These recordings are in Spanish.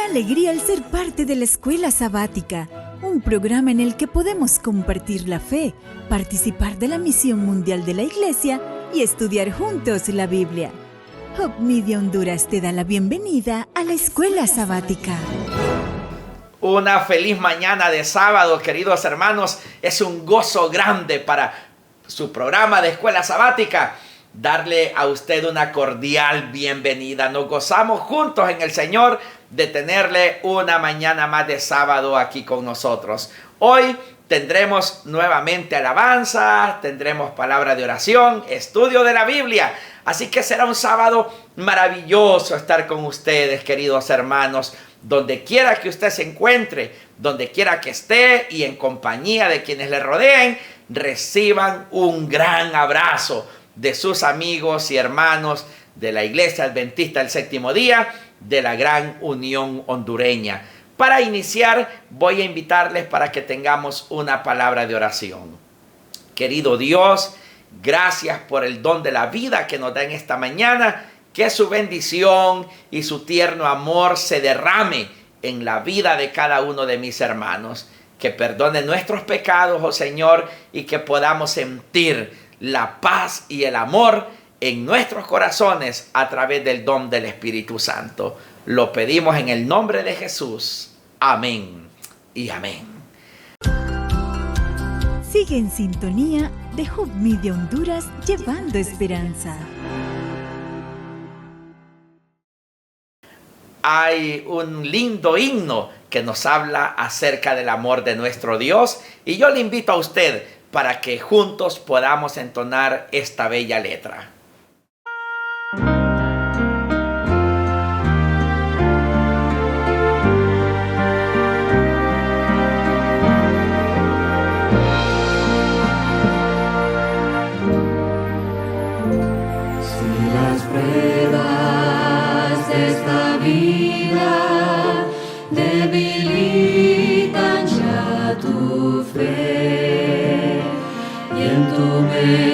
alegría el ser parte de la Escuela Sabática, un programa en el que podemos compartir la fe, participar de la misión mundial de la Iglesia y estudiar juntos la Biblia. Hope Media Honduras te da la bienvenida a la Escuela Sabática. Una feliz mañana de sábado, queridos hermanos. Es un gozo grande para su programa de Escuela Sabática darle a usted una cordial bienvenida. Nos gozamos juntos en el Señor de tenerle una mañana más de sábado aquí con nosotros. Hoy tendremos nuevamente alabanza, tendremos palabra de oración, estudio de la Biblia. Así que será un sábado maravilloso estar con ustedes, queridos hermanos. Donde quiera que usted se encuentre, donde quiera que esté y en compañía de quienes le rodeen, reciban un gran abrazo de sus amigos y hermanos de la Iglesia Adventista del Séptimo Día de la Gran Unión Hondureña. Para iniciar, voy a invitarles para que tengamos una palabra de oración. Querido Dios, gracias por el don de la vida que nos da en esta mañana. Que su bendición y su tierno amor se derrame en la vida de cada uno de mis hermanos. Que perdone nuestros pecados, oh Señor, y que podamos sentir la paz y el amor en nuestros corazones a través del don del Espíritu Santo. Lo pedimos en el nombre de Jesús. Amén y amén. Sigue en sintonía de Hope Media Honduras, llevando esperanza. Hay un lindo himno que nos habla acerca del amor de nuestro Dios y yo le invito a usted para que juntos podamos entonar esta bella letra. Si las pruebas de esta vida debilitan ya tu fe y en tu mente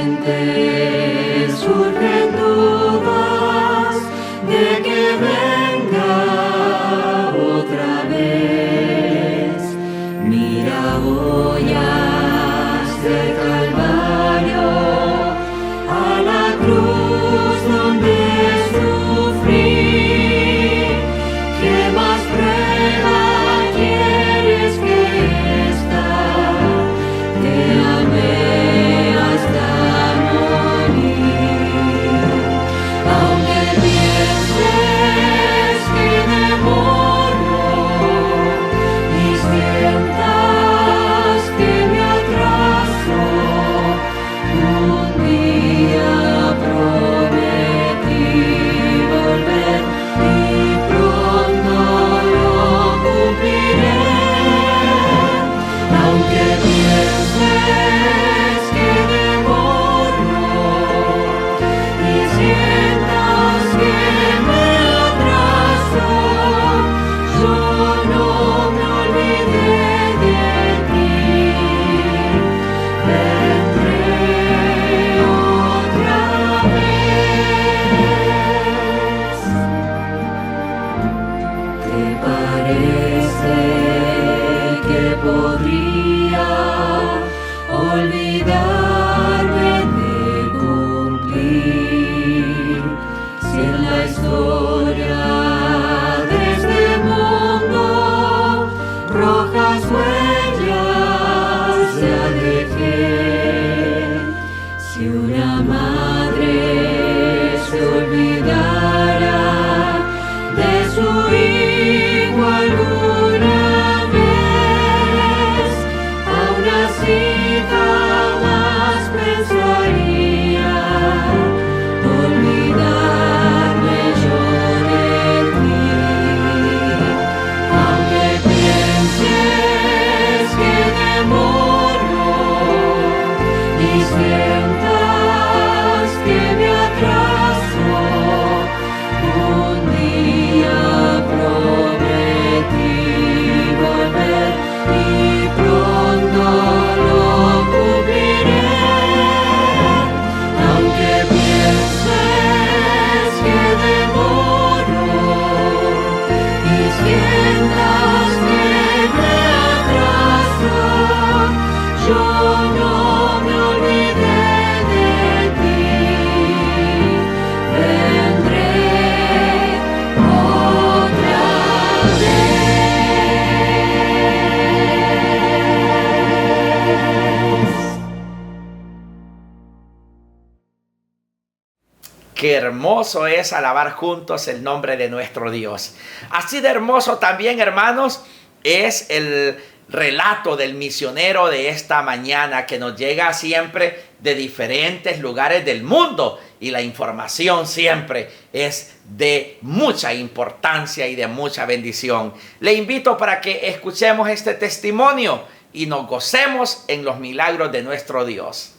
Qué hermoso es alabar juntos el nombre de nuestro Dios. Así de hermoso también, hermanos, es el relato del misionero de esta mañana, que nos llega siempre de diferentes lugares del mundo, y la información siempre es de mucha importancia y de mucha bendición. Le invito para que escuchemos este testimonio y nos gocemos en los milagros de nuestro Dios.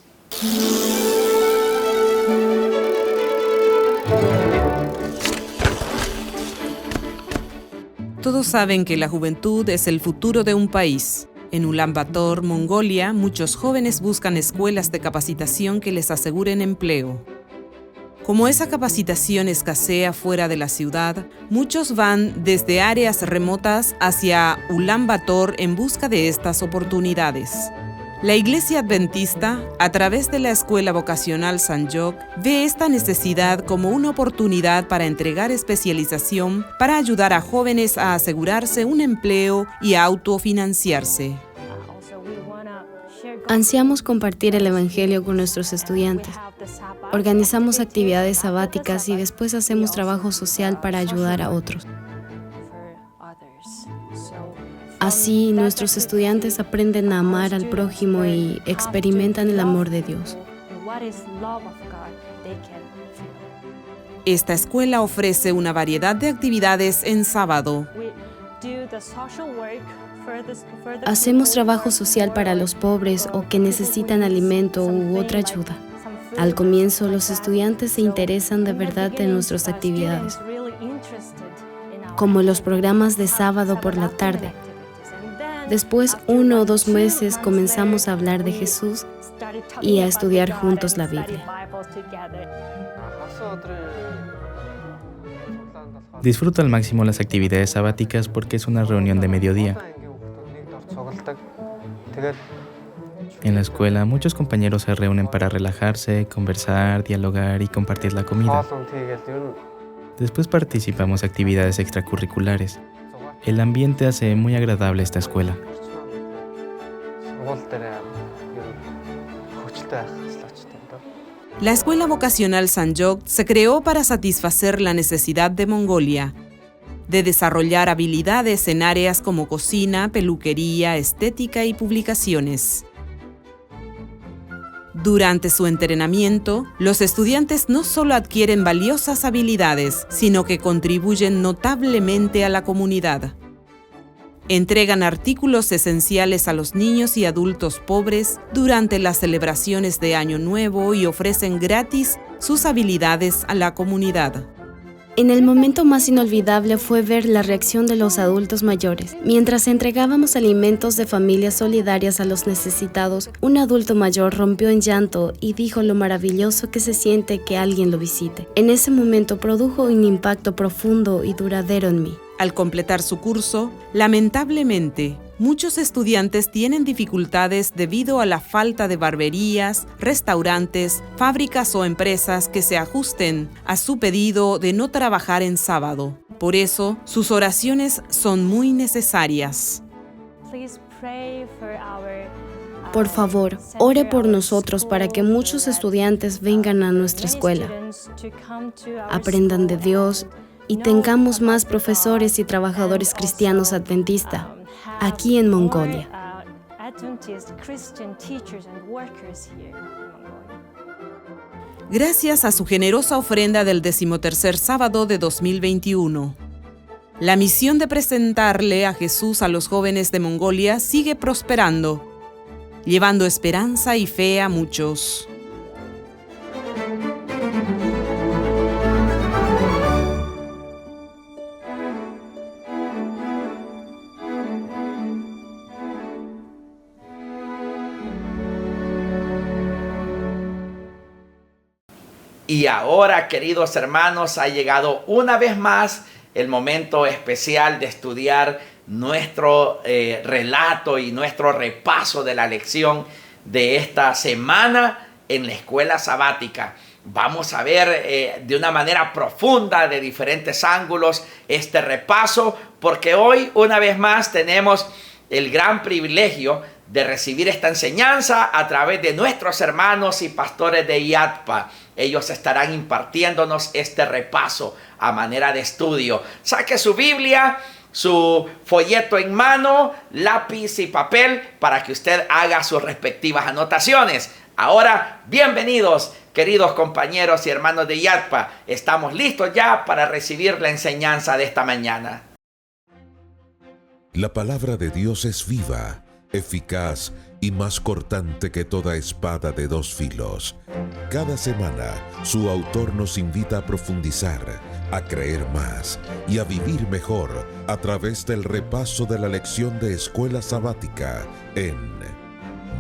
Todos saben que la juventud es el futuro de un país. En Ulan Bator, Mongolia, muchos jóvenes buscan escuelas de capacitación que les aseguren empleo. Como esa capacitación escasea fuera de la ciudad, muchos van desde áreas remotas hacia Ulan Bator en busca de estas oportunidades. La Iglesia Adventista, a través de la Escuela Vocacional Sanjok, ve esta necesidad como una oportunidad para entregar especialización para ayudar a jóvenes a asegurarse un empleo y a autofinanciarse. Ansiamos compartir el Evangelio con nuestros estudiantes. Organizamos actividades sabáticas y después hacemos trabajo social para ayudar a otros. Así, nuestros estudiantes aprenden a amar al prójimo y experimentan el amor de Dios. Esta escuela ofrece una variedad de actividades en sábado. Hacemos trabajo social para los pobres o que necesitan alimento u otra ayuda. Al comienzo, los estudiantes se interesan de verdad en nuestras actividades, como los programas de sábado por la tarde. Después, 1 o 2 meses, comenzamos a hablar de Jesús y a estudiar juntos la Biblia. Disfruto al máximo las actividades sabáticas porque es una reunión de mediodía. En la escuela, muchos compañeros se reúnen para relajarse, conversar, dialogar y compartir la comida. Después participamos en actividades extracurriculares. El ambiente hace muy agradable esta escuela. La Escuela Vocacional Sanjok se creó para satisfacer la necesidad de Mongolia de desarrollar habilidades en áreas como cocina, peluquería, estética y publicaciones. Durante su entrenamiento, los estudiantes no solo adquieren valiosas habilidades, sino que contribuyen notablemente a la comunidad. Entregan artículos esenciales a los niños y adultos pobres durante las celebraciones de Año Nuevo y ofrecen gratis sus habilidades a la comunidad. En el momento más inolvidable fue ver la reacción de los adultos mayores. Mientras entregábamos alimentos de familias solidarias a los necesitados, un adulto mayor rompió en llanto y dijo lo maravilloso que se siente que alguien lo visite. En ese momento produjo un impacto profundo y duradero en mí. Al completar su curso, lamentablemente, muchos estudiantes tienen dificultades debido a la falta de barberías, restaurantes, fábricas o empresas que se ajusten a su pedido de no trabajar en sábado. Por eso, sus oraciones son muy necesarias. Por favor, ore por nosotros para que muchos estudiantes vengan a nuestra escuela, aprendan de Dios y tengamos más profesores y trabajadores cristianos adventistas aquí en Mongolia. Gracias a su generosa ofrenda del 13º sábado de 2021. La misión de presentarle a Jesús a los jóvenes de Mongolia sigue prosperando, llevando esperanza y fe a muchos. Y ahora, queridos hermanos, ha llegado una vez más el momento especial de estudiar nuestro relato y nuestro repaso de la lección de esta semana en la escuela sabática. Vamos a ver de una manera profunda, de diferentes ángulos, este repaso, porque hoy una vez más tenemos el gran privilegio de recibir esta enseñanza a través de nuestros hermanos y pastores de IATPA. Ellos estarán impartiéndonos este repaso a manera de estudio. Saque su Biblia, su folleto en mano, lápiz y papel para que usted haga sus respectivas anotaciones. Ahora, bienvenidos, queridos compañeros y hermanos de IATPA. Estamos listos ya para recibir la enseñanza de esta mañana. La palabra de Dios es viva, eficaz y más cortante que toda espada de dos filos. Cada semana, su autor nos invita a profundizar, a creer más y a vivir mejor a través del repaso de la lección de escuela sabática en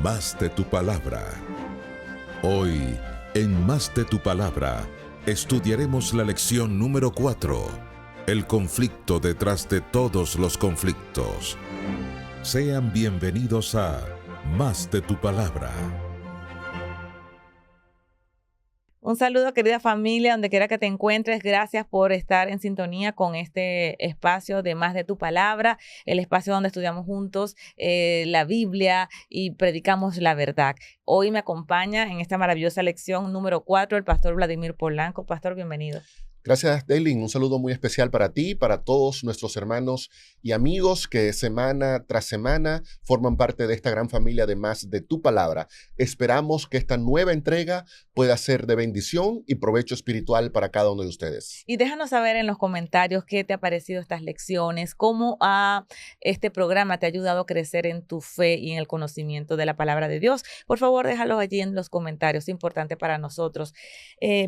Más de tu Palabra. Hoy, en Más de tu Palabra, estudiaremos la lección número 4, el conflicto detrás de todos los conflictos. Sean bienvenidos a Más de tu Palabra. Un saludo, querida familia, donde quiera que te encuentres. Gracias por estar en sintonía con este espacio de Más de tu Palabra, el espacio donde estudiamos juntos la Biblia y predicamos la verdad. Hoy me acompaña en esta maravillosa lección número 4 el pastor Vladimir Polanco. Pastor, bienvenido. Gracias, Daylin. Un saludo muy especial para ti, para todos nuestros hermanos y amigos que semana tras semana forman parte de esta gran familia de Más de tu Palabra. Esperamos que esta nueva entrega pueda ser de bendición y provecho espiritual para cada uno de ustedes. Y déjanos saber en los comentarios qué te ha parecido estas lecciones, cómo este programa te ha ayudado a crecer en tu fe y en el conocimiento de la palabra de Dios. Por favor, déjalo allí en los comentarios, es importante para nosotros.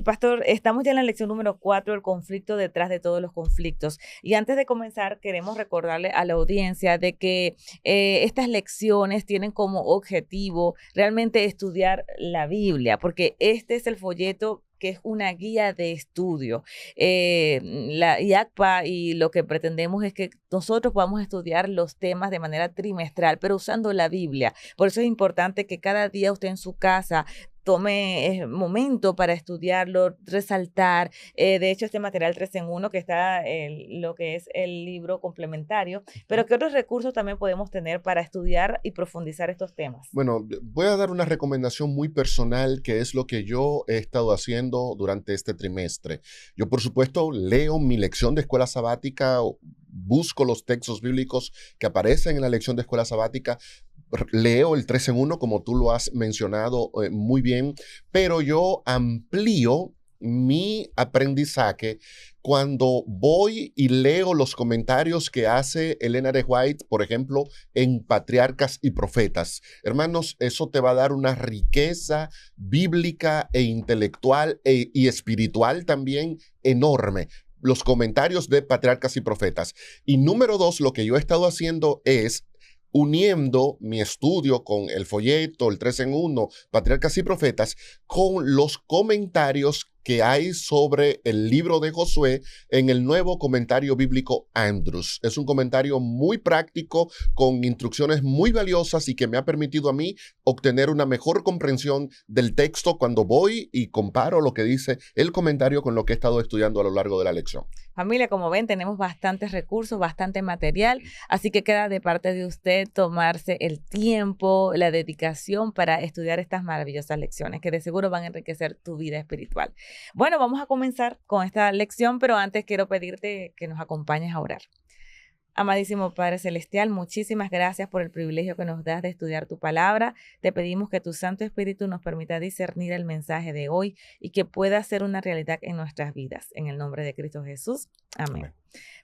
Pastor, estamos ya en la lección número 4. El conflicto detrás de todos los conflictos. Y antes de comenzar, queremos recordarle a la audiencia de que estas lecciones tienen como objetivo realmente estudiar la Biblia, porque este es el folleto que es una guía de estudio. La IATPA y lo que pretendemos es que nosotros podamos estudiar los temas de manera trimestral, pero usando la Biblia. Por eso es importante que cada día usted en su casa tome momento para estudiarlo, resaltar. De hecho, este material 3 en 1, que está lo que es el libro complementario, pero ¿qué otros recursos también podemos tener para estudiar y profundizar estos temas? Bueno, voy a dar una recomendación muy personal, que es lo que yo he estado haciendo durante este trimestre. Yo, por supuesto, leo mi lección de escuela sabática, busco los textos bíblicos que aparecen en la lección de escuela sabática, leo el 3 en 1, como tú lo has mencionado muy bien, pero yo amplío mi aprendizaje cuando voy y leo los comentarios que hace Ellen G. White, por ejemplo, en Patriarcas y Profetas. Hermanos, eso te va a dar una riqueza bíblica e intelectual y espiritual también enorme. Los comentarios de Patriarcas y Profetas. Y número 2, lo que yo he estado haciendo es uniendo mi estudio con el folleto, el 3 en 1, Patriarcas y Profetas, con los comentarios que hay sobre el libro de Josué en el nuevo comentario bíblico Andrews. Es un comentario muy práctico, con instrucciones muy valiosas y que me ha permitido a mí obtener una mejor comprensión del texto cuando voy y comparo lo que dice el comentario con lo que he estado estudiando a lo largo de la lección. Familia, como ven, tenemos bastantes recursos, bastante material, así que queda de parte de usted tomarse el tiempo, la dedicación para estudiar estas maravillosas lecciones que de seguro van a enriquecer tu vida espiritual. Bueno, vamos a comenzar con esta lección, pero antes quiero pedirte que nos acompañes a orar. Amadísimo Padre Celestial, muchísimas gracias por el privilegio que nos das de estudiar tu palabra. Te pedimos que tu Santo Espíritu nos permita discernir el mensaje de hoy y que pueda ser una realidad en nuestras vidas. En el nombre de Cristo Jesús. Amén.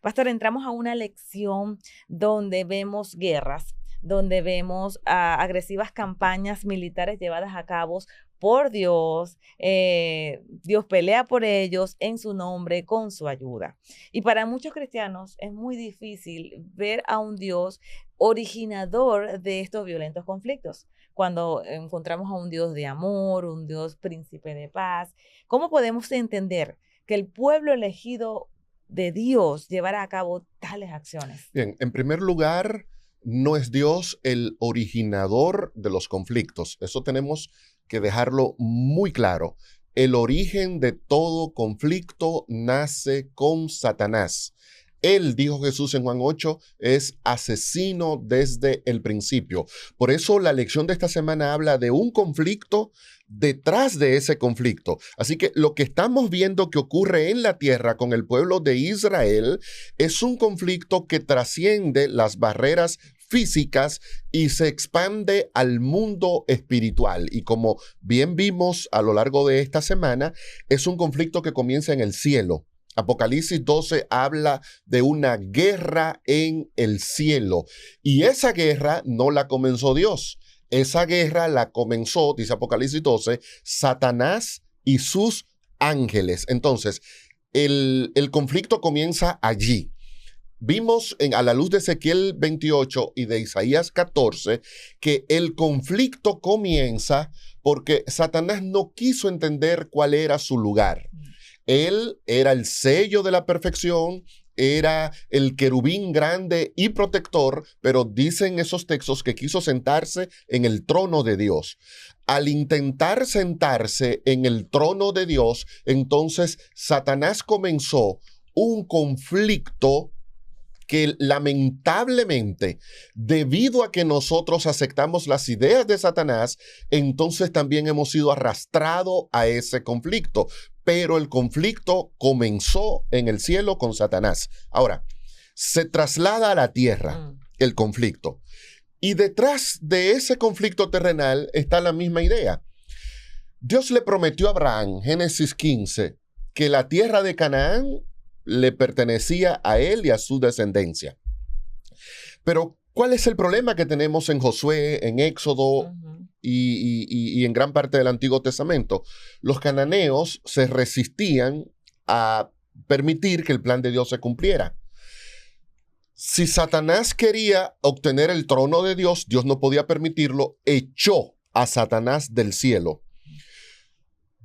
Pastor, entramos a una lección donde vemos guerras, donde vemos agresivas campañas militares llevadas a cabo por Dios. Dios pelea por ellos en su nombre, con su ayuda. Y para muchos cristianos es muy difícil ver a un Dios originador de estos violentos conflictos. Cuando encontramos a un Dios de amor, un Dios príncipe de paz, ¿cómo podemos entender que el pueblo elegido de Dios llevara a cabo tales acciones? Bien, en primer lugar, no es Dios el originador de los conflictos. Eso tenemos que dejarlo muy claro. El origen de todo conflicto nace con Satanás. Él, dijo Jesús en Juan 8, es asesino desde el principio. Por eso la lección de esta semana habla de un conflicto detrás de ese conflicto. Así que lo que estamos viendo que ocurre en la tierra con el pueblo de Israel es un conflicto que trasciende las barreras físicas y se expande al mundo espiritual. Y como bien vimos a lo largo de esta semana, es un conflicto que comienza en el cielo. Apocalipsis 12 habla de una guerra en el cielo. Y esa guerra no la comenzó Dios. Esa guerra la comenzó, dice Apocalipsis 12, Satanás y sus ángeles. Entonces, el conflicto comienza allí. Vimos a la luz de Ezequiel 28 y de Isaías 14 que el conflicto comienza porque Satanás no quiso entender cuál era su lugar. Él era el sello de la perfección, era el querubín grande y protector, pero dicen esos textos que quiso sentarse en el trono de Dios. Al intentar sentarse en el trono de Dios, entonces Satanás comenzó un conflicto que lamentablemente, debido a que nosotros aceptamos las ideas de Satanás, entonces también hemos sido arrastrados a ese conflicto. Pero el conflicto comenzó en el cielo con Satanás. Ahora, se traslada a la tierra el conflicto. Y detrás de ese conflicto terrenal está la misma idea. Dios le prometió a Abraham, Génesis 15, que la tierra de Canaán le pertenecía a él y a su descendencia. Pero, ¿cuál es el problema que tenemos en Josué, en Éxodo y en gran parte del Antiguo Testamento? Los cananeos se resistían a permitir que el plan de Dios se cumpliera. Si Satanás quería obtener el trono de Dios, Dios no podía permitirlo, echó a Satanás del cielo.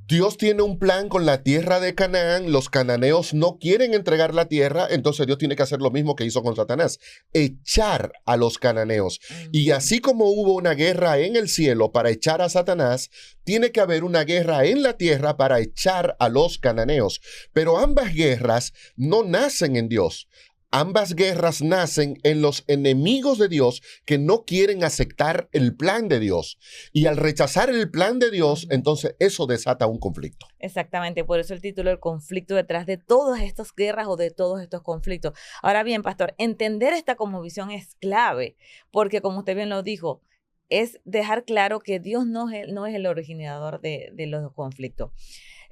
Dios tiene un plan con la tierra de Canaán, los cananeos no quieren entregar la tierra, entonces Dios tiene que hacer lo mismo que hizo con Satanás, echar a los cananeos. Y así como hubo una guerra en el cielo para echar a Satanás, tiene que haber una guerra en la tierra para echar a los cananeos. Pero ambas guerras no nacen en Dios. Ambas guerras nacen en los enemigos de Dios que no quieren aceptar el plan de Dios. Y al rechazar el plan de Dios, entonces eso desata un conflicto. Exactamente, por eso el título, el conflicto detrás de todas estas guerras o de todos estos conflictos. Ahora bien, pastor, entender esta cosmovisión es clave, porque como usted bien lo dijo, es dejar claro que Dios no es el originador de los conflictos.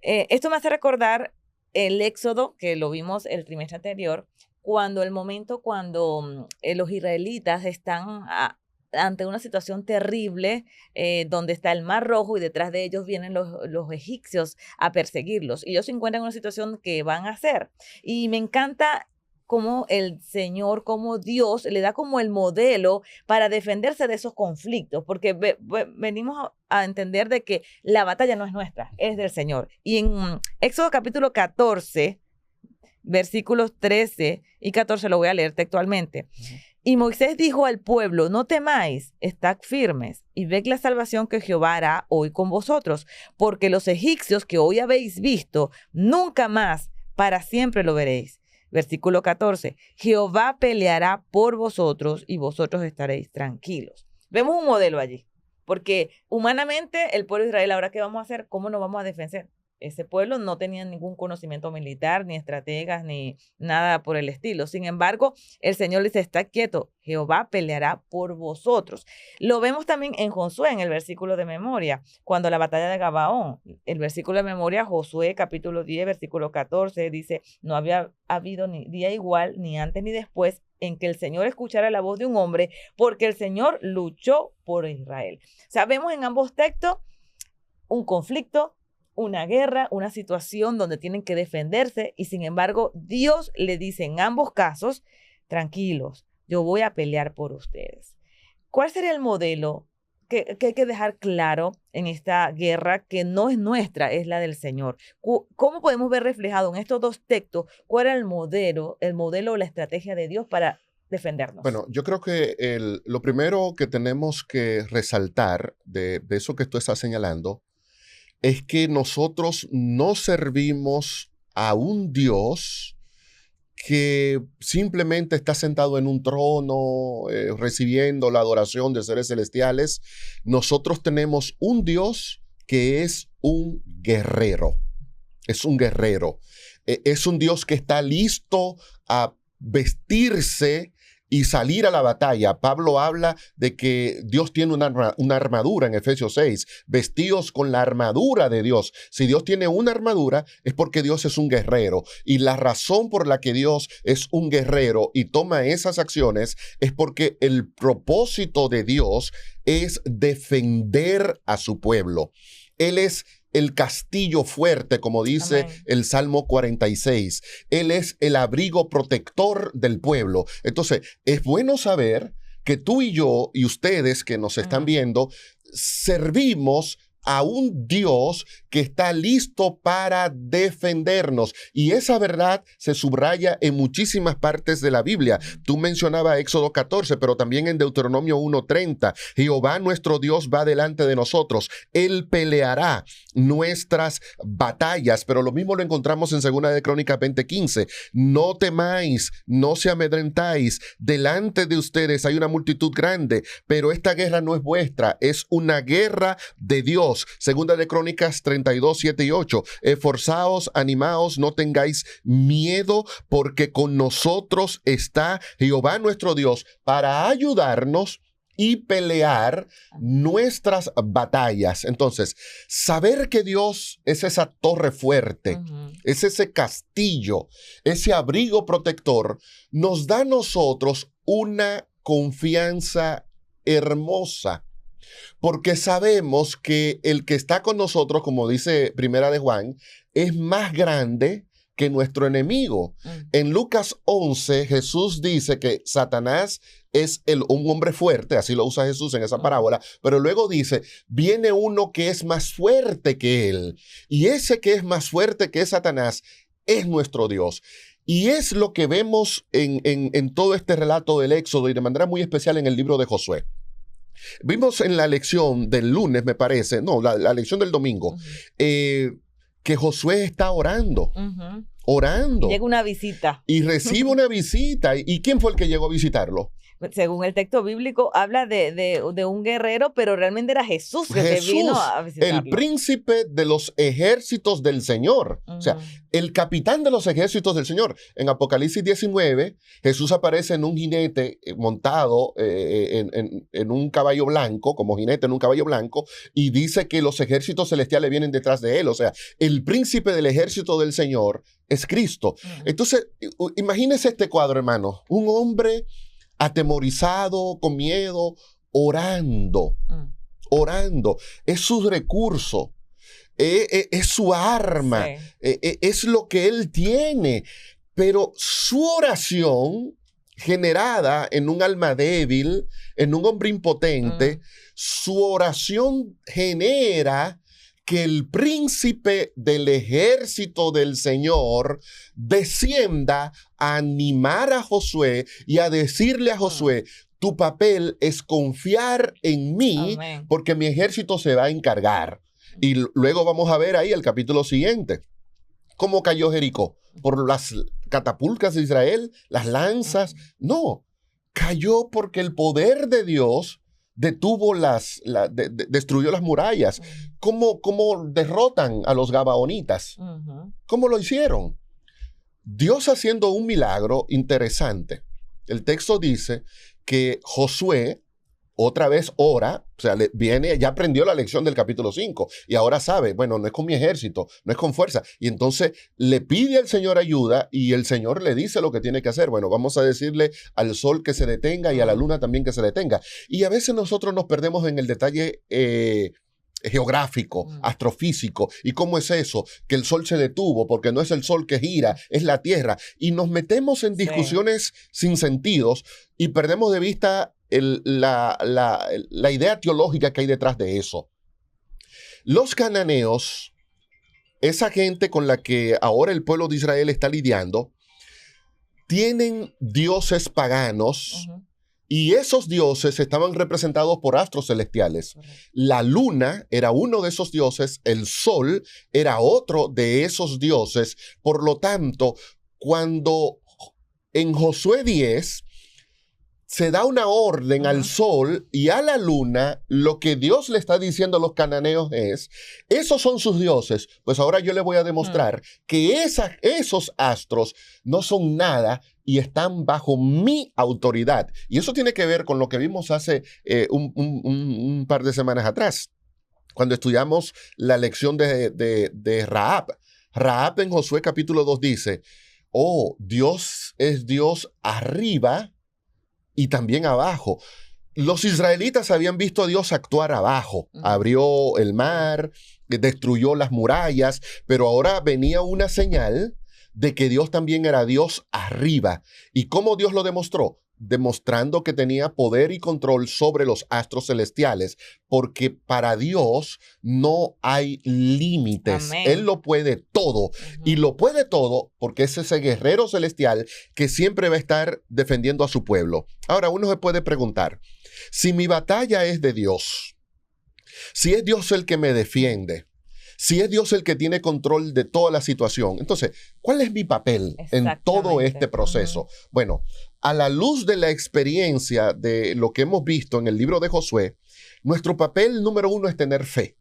Esto me hace recordar el Éxodo, que lo vimos el trimestre anterior, cuando los israelitas están ante una situación terrible, donde está el Mar Rojo y detrás de ellos vienen los egipcios a perseguirlos. Y ellos se encuentran en una situación que van a hacer. Y me encanta cómo el Señor, cómo Dios le da como el modelo para defenderse de esos conflictos, porque venimos a entender de que la batalla no es nuestra, es del Señor. Y en Éxodo capítulo 14, versículos 13 y 14, lo voy a leer textualmente. Y Moisés dijo al pueblo: no temáis, estad firmes y ved la salvación que Jehová hará hoy con vosotros, porque los egipcios que hoy habéis visto, nunca más para siempre lo veréis. Versículo 14, Jehová peleará por vosotros y vosotros estaréis tranquilos. Vemos un modelo allí, porque humanamente el pueblo de Israel, ¿ahora qué vamos a hacer? ¿Cómo nos vamos a defender? Ese pueblo no tenía ningún conocimiento militar, ni estrategas, ni nada por el estilo. Sin embargo, el Señor les dice: está quieto, Jehová peleará por vosotros. Lo vemos también en Josué, en el versículo de memoria, cuando la batalla de Gabaón. El versículo de memoria, Josué capítulo 10, versículo 14, dice: no había habido ni día igual, ni antes ni después, en que el Señor escuchara la voz de un hombre, porque el Señor luchó por Israel. O sea, vemos en ambos textos un conflicto, una guerra, una situación donde tienen que defenderse, y sin embargo Dios le dice en ambos casos: tranquilos, yo voy a pelear por ustedes. ¿Cuál sería el modelo que hay que dejar claro en esta guerra que no es nuestra, es la del Señor? ¿Cómo podemos ver reflejado en estos dos textos cuál era el modelo o la estrategia de Dios para defendernos? Bueno, yo creo que lo primero que tenemos que resaltar de eso que tú estás señalando es que nosotros no servimos a un Dios que simplemente está sentado en un trono, recibiendo la adoración de seres celestiales. Nosotros tenemos un Dios que es un guerrero. Es un guerrero. Es un Dios que está listo a vestirse y salir a la batalla. Pablo habla de que Dios tiene una armadura en Efesios 6, vestidos con la armadura de Dios. Si Dios tiene una armadura, es porque Dios es un guerrero. Y la razón por la que Dios es un guerrero y toma esas acciones es porque el propósito de Dios es defender a su pueblo. Él es el castillo fuerte, como dice el Salmo 46. Él es el abrigo protector del pueblo. Entonces, es bueno saber que tú y yo, y ustedes que nos están viendo, servimos a un Dios que está listo para defendernos. Y esa verdad se subraya en muchísimas partes de la Biblia. Tú mencionabas Éxodo 14, pero también en Deuteronomio 1:30. Jehová nuestro Dios va delante de nosotros. Él peleará nuestras batallas. Pero lo mismo lo encontramos en 2 de Crónicas 20:15. No temáis, no se amedrentáis. Delante de ustedes hay una multitud grande, pero esta guerra no es vuestra, es una guerra de Dios. 2 de Crónicas 32, 7 y 8. Esforzaos, animaos, no tengáis miedo, porque con nosotros está Jehová nuestro Dios para ayudarnos y pelear nuestras batallas. Entonces, saber que Dios es esa torre fuerte, es ese castillo, ese abrigo protector, nos da a nosotros una confianza hermosa. Porque sabemos que el que está con nosotros, como dice Primera de Juan, es más grande que nuestro enemigo. En Lucas 11, Jesús dice que Satanás es un hombre fuerte, así lo usa Jesús en esa parábola, pero luego dice, viene uno que es más fuerte que él. Y ese que es más fuerte que Satanás es nuestro Dios. Y es lo que vemos en todo este relato del Éxodo y de manera muy especial en el libro de Josué. Vimos en la lección del lunes, me parece, no, la lección del domingo, que Josué está orando. Orando. Llega una visita. Y recibe una visita. ¿Y quién fue el que llegó a visitarlo? Según el texto bíblico, habla de un guerrero, pero realmente era Jesús que vino a visitarlo. El príncipe de los ejércitos del Señor. O sea, el capitán de los ejércitos del Señor. En Apocalipsis 19, Jesús aparece en un jinete montado en un caballo blanco, como jinete en un caballo blanco, y dice que los ejércitos celestiales vienen detrás de él. O sea, el príncipe del ejército del Señor es Cristo. Entonces, imagínese este cuadro, hermano. Un hombre atemorizado, con miedo, orando. Orando. Es su recurso. Es su arma. Sí. Es lo que él tiene. Pero su oración, generada en un alma débil, en un hombre impotente, su oración genera que el príncipe del ejército del Señor descienda a animar a Josué y a decirle a Josué, tu papel es confiar en mí, porque mi ejército se va a encargar. Y luego vamos a ver ahí el capítulo siguiente. ¿Cómo cayó Jericó? ¿Por las catapultas de Israel? ¿Las lanzas? No, cayó porque el poder de Dios detuvo destruyó las murallas. ¿Cómo derrotan a los gabaonitas? ¿Cómo lo hicieron? Dios haciendo un milagro interesante. El texto dice que Josué otra vez ora, o sea, ya aprendió la lección del capítulo 5 y ahora sabe, bueno, no es con mi ejército, no es con fuerza. Y entonces le pide al Señor ayuda y el Señor le dice lo que tiene que hacer. Bueno, vamos a decirle al sol que se detenga y a la luna también que se detenga. Y a veces nosotros nos perdemos en el detalle geográfico, astrofísico. ¿Y cómo es eso? Que el sol se detuvo porque no es el sol que gira, es la tierra. Y nos metemos en discusiones sin sentidos y perdemos de vista la idea teológica que hay detrás de eso. Los cananeos, esa gente con la que ahora el pueblo de Israel está lidiando, tienen dioses paganos y esos dioses estaban representados por astros celestiales. La luna era uno de esos dioses, el sol era otro de esos dioses. Por lo tanto, cuando en Josué 10 se da una orden al sol y a la luna. Lo que Dios le está diciendo a los cananeos es, esos son sus dioses, pues ahora yo le voy a demostrar que esos astros no son nada y están bajo mi autoridad. Y eso tiene que ver con lo que vimos hace un par de semanas atrás, cuando estudiamos la lección de Rahab. Rahab en Josué capítulo 2 dice, oh, Dios es Dios arriba y también abajo. Los israelitas habían visto a Dios actuar abajo. Abrió el mar, destruyó las murallas, pero ahora venía una señal de que Dios también era Dios arriba. ¿Y cómo Dios lo demostró? Demostrando que tenía poder y control sobre los astros celestiales, porque para Dios no hay límites. Amén. Él lo puede todo. Y lo puede todo porque es ese guerrero celestial que siempre va a estar defendiendo a su pueblo. Ahora, uno se puede preguntar, si mi batalla es de Dios, si es Dios el que me defiende, si es Dios el que tiene control de toda la situación, entonces, ¿cuál es mi papel en todo este proceso? Bueno, a la luz de la experiencia de lo que hemos visto en el libro de Josué, nuestro papel número uno es tener fe,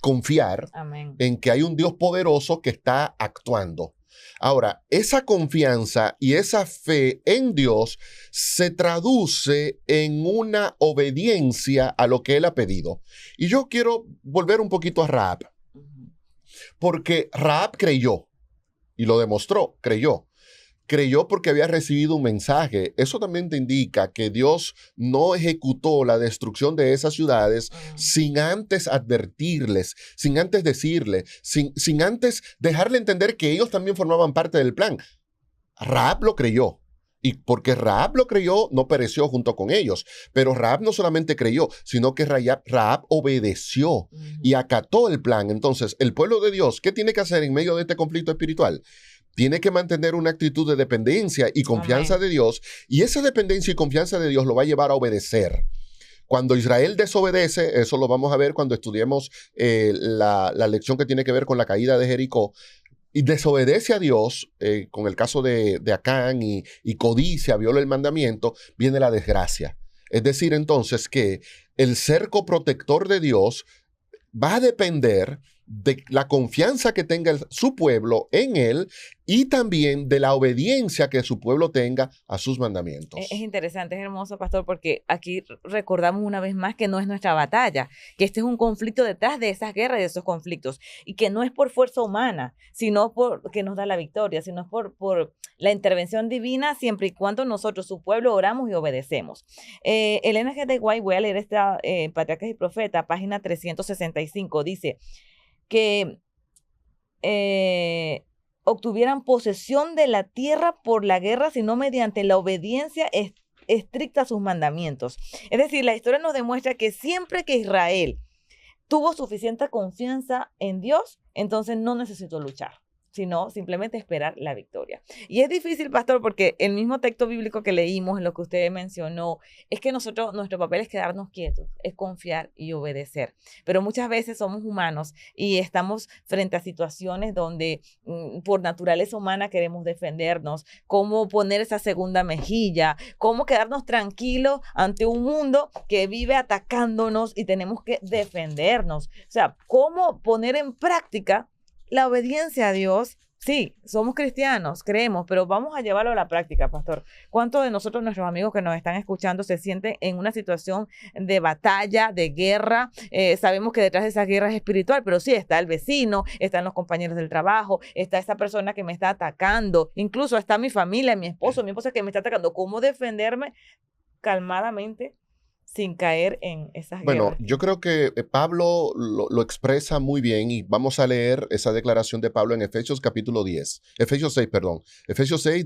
confiar en que hay un Dios poderoso que está actuando. Ahora, esa confianza y esa fe en Dios se traduce en una obediencia a lo que Él ha pedido. Y yo quiero volver un poquito a Rahab. Porque Rahab creyó y lo demostró, creyó. Creyó porque había recibido un mensaje. Eso también te indica que Dios no ejecutó la destrucción de esas ciudades sin antes advertirles, sin antes decirles, sin antes dejarle entender que ellos también formaban parte del plan. Rahab lo creyó. Y porque Rahab lo creyó, no pereció junto con ellos. Pero Rahab no solamente creyó, sino que Rahab obedeció y acató el plan. Entonces, el pueblo de Dios, ¿qué tiene que hacer en medio de este conflicto espiritual? Tiene que mantener una actitud de dependencia y confianza de Dios. Y esa dependencia y confianza de Dios lo va a llevar a obedecer. Cuando Israel desobedece, eso lo vamos a ver cuando estudiemos la lección que tiene que ver con la caída de Jericó, y desobedece a Dios, con el caso de Acán y codicia, viola el mandamiento, viene la desgracia. Es decir, entonces, que el cerco protector de Dios va a depender de la confianza que tenga su pueblo en Él y también de la obediencia que su pueblo tenga a sus mandamientos. Es interesante, es hermoso, pastor, porque aquí recordamos una vez más que no es nuestra batalla, que este es un conflicto detrás de esas guerras y de esos conflictos, y que no es por fuerza humana, sino por que nos da la victoria, sino por la intervención divina, siempre y cuando nosotros, su pueblo, oramos y obedecemos. Elena G. de White, voy a leer esta Patriarcas y Profetas, página 365, dice que obtuvieran posesión de la tierra por la guerra, sino mediante la obediencia estricta a sus mandamientos. Es decir, la historia nos demuestra que siempre que Israel tuvo suficiente confianza en Dios, entonces no necesitó luchar, sino simplemente esperar la victoria. Y es difícil, pastor, porque el mismo texto bíblico que leímos, en lo que usted mencionó, es que nuestro papel es quedarnos quietos, es confiar y obedecer. Pero muchas veces somos humanos y estamos frente a situaciones donde por naturaleza humana queremos defendernos, cómo poner esa segunda mejilla, cómo quedarnos tranquilos ante un mundo que vive atacándonos y tenemos que defendernos. O sea, cómo poner en práctica la obediencia a Dios. Sí, somos cristianos, creemos, pero vamos a llevarlo a la práctica, pastor. ¿Cuántos de nosotros, nuestros amigos que nos están escuchando, se sienten en una situación de batalla, de guerra? Sabemos que detrás de esa guerra es espiritual, pero sí, está el vecino, están los compañeros del trabajo, está esa persona que me está atacando, incluso está mi familia, mi esposa que me está atacando. ¿Cómo defenderme calmadamente sin caer en esas guerras? Bueno, yo creo que Pablo lo expresa muy bien, y vamos a leer esa declaración de Pablo en Efesios 6,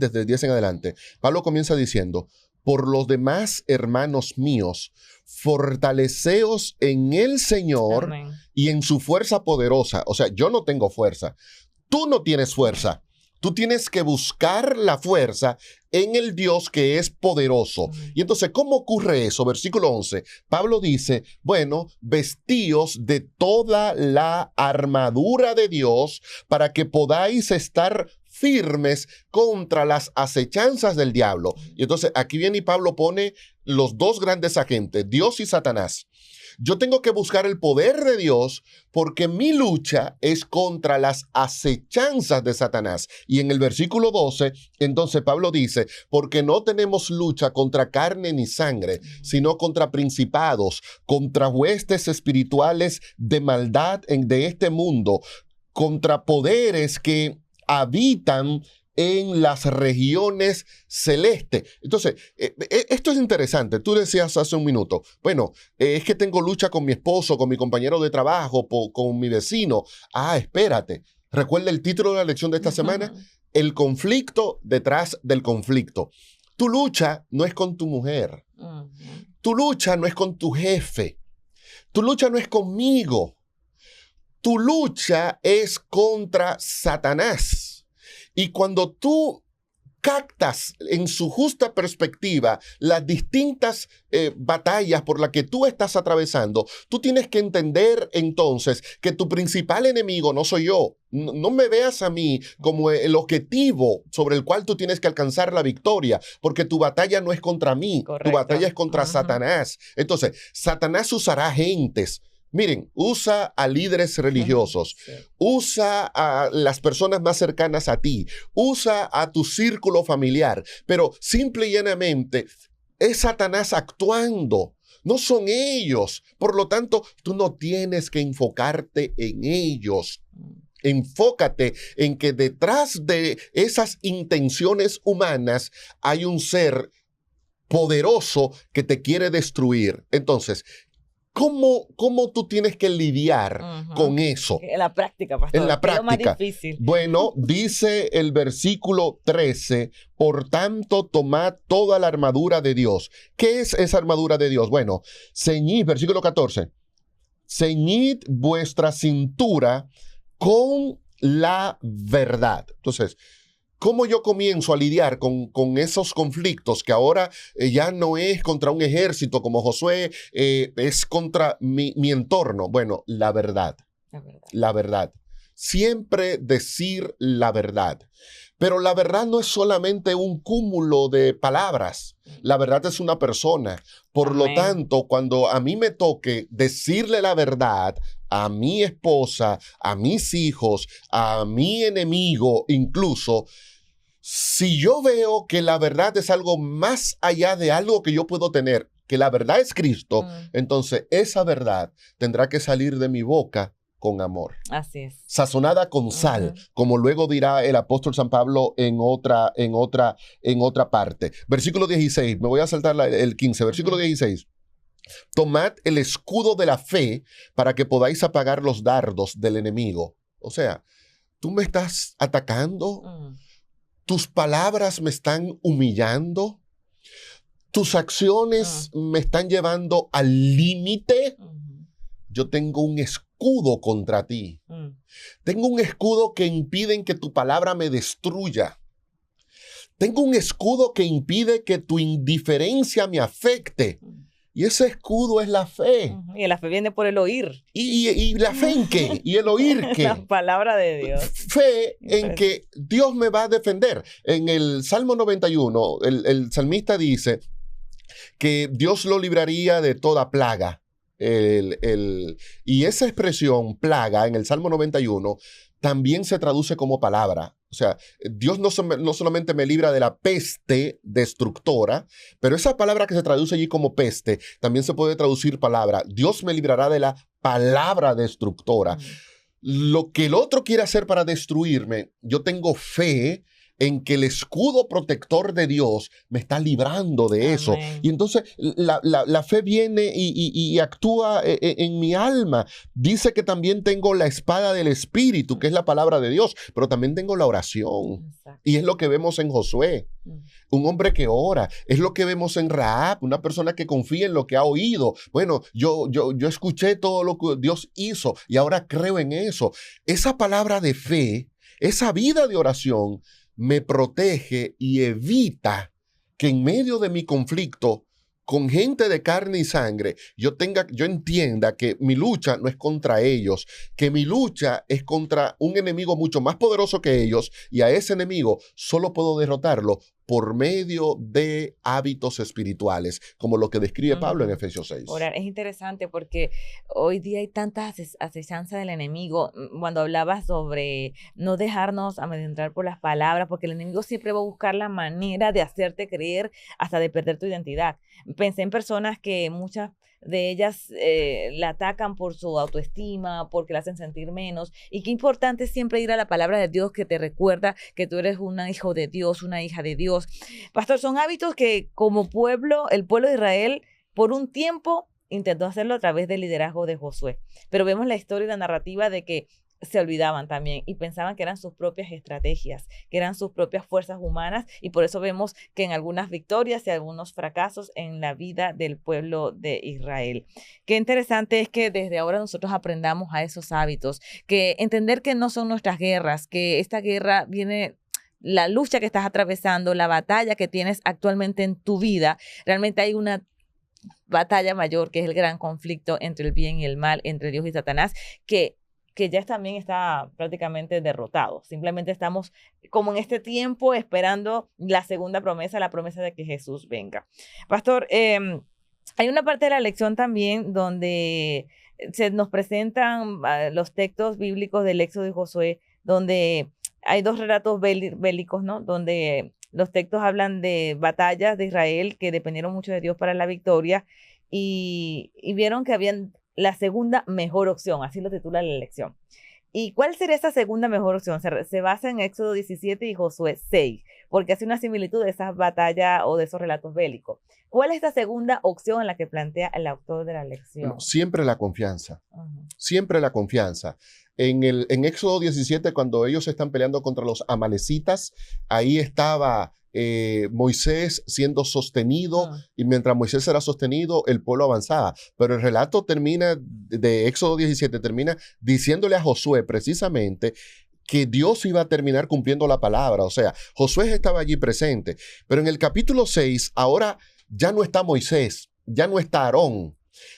desde el 10 en adelante. Pablo comienza diciendo: por los demás, hermanos míos, fortaleceos en el Señor. Amén. Y en su fuerza poderosa. O sea, yo no tengo fuerza. Tú no tienes fuerza. Tú tienes que buscar la fuerza en el Dios que es poderoso. Y entonces, ¿cómo ocurre eso? Versículo 11. Pablo dice, bueno, vestíos de toda la armadura de Dios para que podáis estar firmes contra las acechanzas del diablo. Y entonces aquí viene y Pablo pone los dos grandes agentes, Dios y Satanás. Yo tengo que buscar el poder de Dios porque mi lucha es contra las acechanzas de Satanás. Y en el versículo 12, entonces Pablo dice, porque no tenemos lucha contra carne ni sangre, sino contra principados, contra huestes espirituales de maldad de este mundo, contra poderes que habitan en las regiones celestes. Entonces, esto es interesante. Tú decías hace un minuto, bueno, es que tengo lucha con mi esposo, con mi compañero de trabajo, con mi vecino. Ah, espérate. Recuerda el título de la lección de esta semana, el conflicto detrás del conflicto. Tu lucha no es con tu mujer. Tu lucha no es con tu jefe. Tu lucha no es conmigo. Tu lucha es contra Satanás. Y cuando tú captas en su justa perspectiva las distintas batallas por las que tú estás atravesando, tú tienes que entender entonces que tu principal enemigo no soy yo. No me veas a mí como el objetivo sobre el cual tú tienes que alcanzar la victoria, porque tu batalla no es contra mí, tu batalla es contra Satanás. Entonces, Satanás usará gentes. Miren, usa a líderes religiosos, usa a las personas más cercanas a ti, usa a tu círculo familiar, pero simple y llanamente es Satanás actuando, no son ellos. Por lo tanto, tú no tienes que enfocarte en ellos. Enfócate en que detrás de esas intenciones humanas hay un ser poderoso que te quiere destruir. Entonces, ¿cómo tú tienes que lidiar con eso? En la práctica, pastor. En la práctica. Es lo más difícil. Bueno, dice el versículo 13, por tanto, tomad toda la armadura de Dios. ¿Qué es esa armadura de Dios? Bueno, ceñid, versículo 14, ceñid vuestra cintura con la verdad. Entonces, ¿cómo yo comienzo a lidiar con esos conflictos que ahora ya no es contra un ejército como Josué, es contra mi entorno? Bueno, la verdad. La verdad. Siempre decir la verdad. Pero la verdad no es solamente un cúmulo de palabras. La verdad es una persona. Por lo tanto, cuando a mí me toque decirle la verdad a mi esposa, a mis hijos, a mi enemigo incluso, si yo veo que la verdad es algo más allá de algo que yo puedo tener, que la verdad es Cristo, entonces esa verdad tendrá que salir de mi boca con amor. Así es. Sazonada con sal, como luego dirá el apóstol San Pablo en otra parte. Versículo 16, me voy a saltar el 15, versículo 16. Tomad el escudo de la fe para que podáis apagar los dardos del enemigo. O sea, tú me estás atacando. Tus palabras me están humillando. Tus acciones me están llevando al límite. Yo tengo un escudo contra ti. Tengo un escudo que impide que tu palabra me destruya. Tengo un escudo que impide que tu indiferencia me afecte. Y ese escudo es la fe. Y la fe viene por el oír. ¿Y la fe en qué? ¿Y el oír qué? La palabra de Dios. Fe en que Dios me va a defender. En el Salmo 91, el salmista dice que Dios lo libraría de toda plaga. Y esa expresión, plaga, en el Salmo 91, también se traduce como palabra. O sea, Dios no solamente me libra de la peste destructora, pero esa palabra que se traduce allí como peste, también se puede traducir palabra. Dios me librará de la palabra destructora. Lo que el otro quiere hacer para destruirme, yo tengo fe en que el escudo protector de Dios me está librando de eso. Y entonces la fe viene y actúa en mi alma. Dice que también tengo la espada del Espíritu, que es la palabra de Dios, pero también tengo la oración. Y es lo que vemos en Josué, un hombre que ora. Es lo que vemos en Rahab, una persona que confía en lo que ha oído. Bueno, yo escuché todo lo que Dios hizo y ahora creo en eso. Esa palabra de fe, esa vida de oración, me protege y evita que en medio de mi conflicto con gente de carne y sangre, yo entienda que mi lucha no es contra ellos, que mi lucha es contra un enemigo mucho más poderoso que ellos, y a ese enemigo solo puedo derrotarlo por medio de hábitos espirituales, como lo que describe Pablo en Efesios 6. Orar es interesante porque hoy día hay tantas acechanzas del enemigo. Cuando hablabas sobre no dejarnos amedrentar por las palabras, porque el enemigo siempre va a buscar la manera de hacerte creer hasta de perder tu identidad. Pensé en personas que muchas de ellas la atacan por su autoestima, porque la hacen sentir menos, y qué importante es siempre ir a la palabra de Dios que te recuerda que tú eres un hijo de Dios, una hija de Dios. Pastor, son hábitos que como pueblo, el pueblo de Israel, por un tiempo intentó hacerlo a través del liderazgo de Josué, pero vemos la historia y la narrativa de que se olvidaban también y pensaban que eran sus propias estrategias, que eran sus propias fuerzas humanas, y por eso vemos que en algunas victorias y algunos fracasos en la vida del pueblo de Israel. Qué interesante es que desde ahora nosotros aprendamos a esos hábitos, que entender que no son nuestras guerras, que esta guerra viene, la lucha que estás atravesando, la batalla que tienes actualmente en tu vida, realmente hay una batalla mayor, que es el gran conflicto entre el bien y el mal, entre Dios y Satanás, que ya también está prácticamente derrotado. Simplemente estamos como en este tiempo esperando la segunda promesa, la promesa de que Jesús venga. Pastor, hay una parte de la lección también donde se nos presentan los textos bíblicos del Éxodo y Josué, donde hay dos relatos bélicos, ¿no? Donde los textos hablan de batallas de Israel que dependieron mucho de Dios para la victoria, y vieron que habían la segunda mejor opción, así lo titula la lección. ¿Y cuál sería esa segunda mejor opción? Se basa en Éxodo 17 y Josué 6, porque hace una similitud de esas batallas o de esos relatos bélicos. ¿Cuál es esta segunda opción en la que plantea el autor de la lección? Bueno, siempre la confianza. Siempre la confianza. En Éxodo 17, cuando ellos están peleando contra los amalecitas, ahí estaba Moisés siendo sostenido, y mientras Moisés era sostenido, el pueblo avanzaba. Pero el relato de Éxodo 17 termina diciéndole a Josué precisamente que Dios iba a terminar cumpliendo la palabra. O sea, Josué estaba allí presente. Pero en el capítulo 6, ahora ya no está Moisés, ya no está Aarón,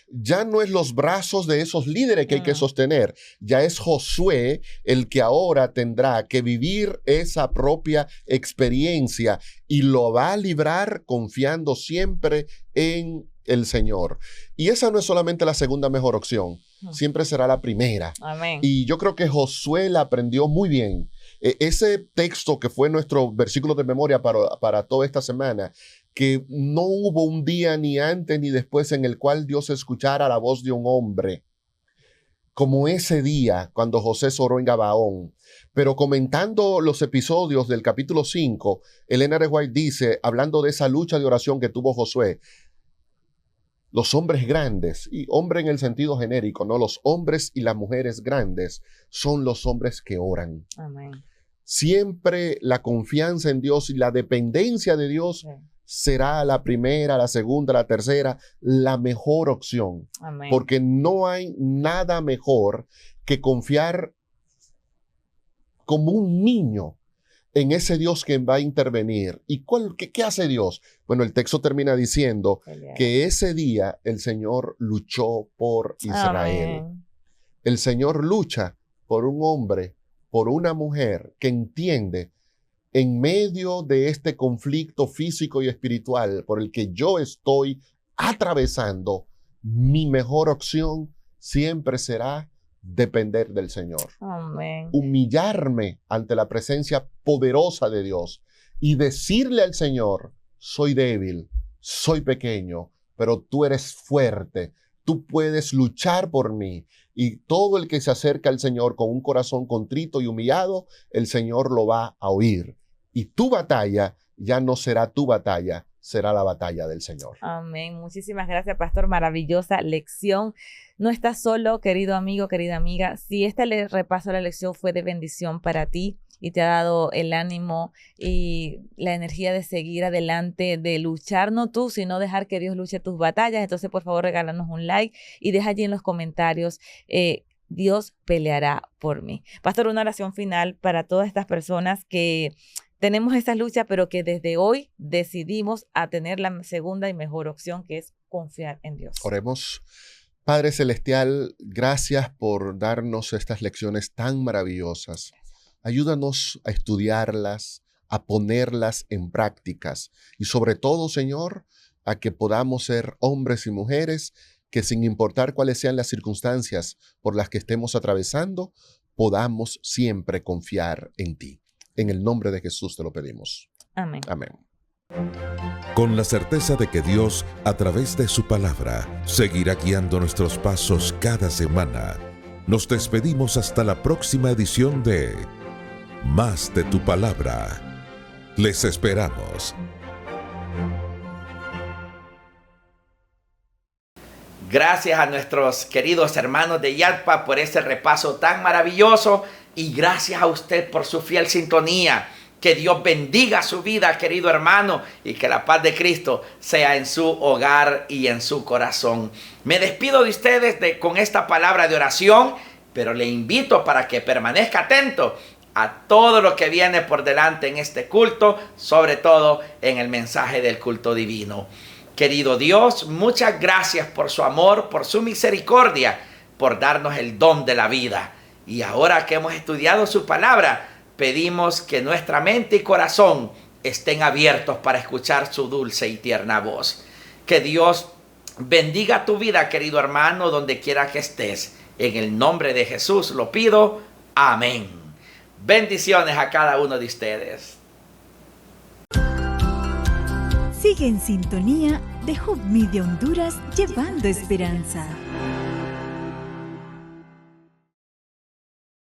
ya no es los brazos de esos líderes que hay que sostener, ya es Josué el que ahora tendrá que vivir esa propia experiencia, y lo va a librar confiando siempre en el Señor. Y esa no es solamente la segunda mejor opción, siempre será la primera. Amén. Y yo creo que Josué la aprendió muy bien. Ese texto que fue nuestro versículo de memoria para toda esta semana, que no hubo un día ni antes ni después en el cual Dios escuchara la voz de un hombre, como ese día cuando José oró en Gabaón. Pero comentando los episodios del capítulo 5, Elena de White dice, hablando de esa lucha de oración que tuvo Josué, los hombres grandes, y hombre en el sentido genérico, ¿no? Los hombres y las mujeres grandes son los hombres que oran. Amén. Siempre la confianza en Dios y la dependencia de Dios será la primera, la segunda, la tercera, la mejor opción. Amén. Porque no hay nada mejor que confiar como un niño en ese Dios que va a intervenir. ¿Y qué hace Dios? Bueno, el texto termina diciendo que ese día el Señor luchó por Israel. Amén. El Señor lucha por un hombre, por una mujer que entiende, en medio de este conflicto físico y espiritual por el que yo estoy atravesando, mi mejor opción siempre será depender del Señor. Amén. Humillarme ante la presencia poderosa de Dios y decirle al Señor, soy débil, soy pequeño, pero tú eres fuerte, tú puedes luchar por mí. Y todo el que se acerca al Señor con un corazón contrito y humillado, el Señor lo va a oír. Y tu batalla ya no será tu batalla, será la batalla del Señor. Amén. Muchísimas gracias, pastor. Maravillosa lección. No estás solo, querido amigo, querida amiga. Si este repaso de la lección fue de bendición para ti y te ha dado el ánimo y la energía de seguir adelante, de luchar no tú, sino dejar que Dios luche tus batallas, entonces por favor regálanos un like y deja allí en los comentarios, Dios peleará por mí. Pastor, una oración final para todas estas personas que tenemos esa lucha, pero que desde hoy decidimos a tener la segunda y mejor opción, que es confiar en Dios. Oremos. Padre Celestial, gracias por darnos estas lecciones tan maravillosas. Ayúdanos a estudiarlas, a ponerlas en prácticas y sobre todo, Señor, a que podamos ser hombres y mujeres que sin importar cuáles sean las circunstancias por las que estemos atravesando, podamos siempre confiar en ti. En el nombre de Jesús te lo pedimos. Amén. Amén. Con la certeza de que Dios, a través de su palabra, seguirá guiando nuestros pasos cada semana, nos despedimos hasta la próxima edición de Más de tu Palabra. Les esperamos. Gracias a nuestros queridos hermanos de Yadpa por este repaso tan maravilloso y gracias a usted por su fiel sintonía. Que Dios bendiga su vida, querido hermano, y que la paz de Cristo sea en su hogar y en su corazón. Me despido de ustedes con esta palabra de oración, pero le invito para que permanezca atento a todo lo que viene por delante en este culto, sobre todo en el mensaje del culto divino. Querido Dios, muchas gracias por su amor, por su misericordia, por darnos el don de la vida. Y ahora que hemos estudiado su palabra, pedimos que nuestra mente y corazón estén abiertos para escuchar su dulce y tierna voz. Que Dios bendiga tu vida, querido hermano, donde quiera que estés. En el nombre de Jesús lo pido. Amén. Bendiciones a cada uno de ustedes. Sigue en sintonía de Hope Media Honduras, llevando esperanza.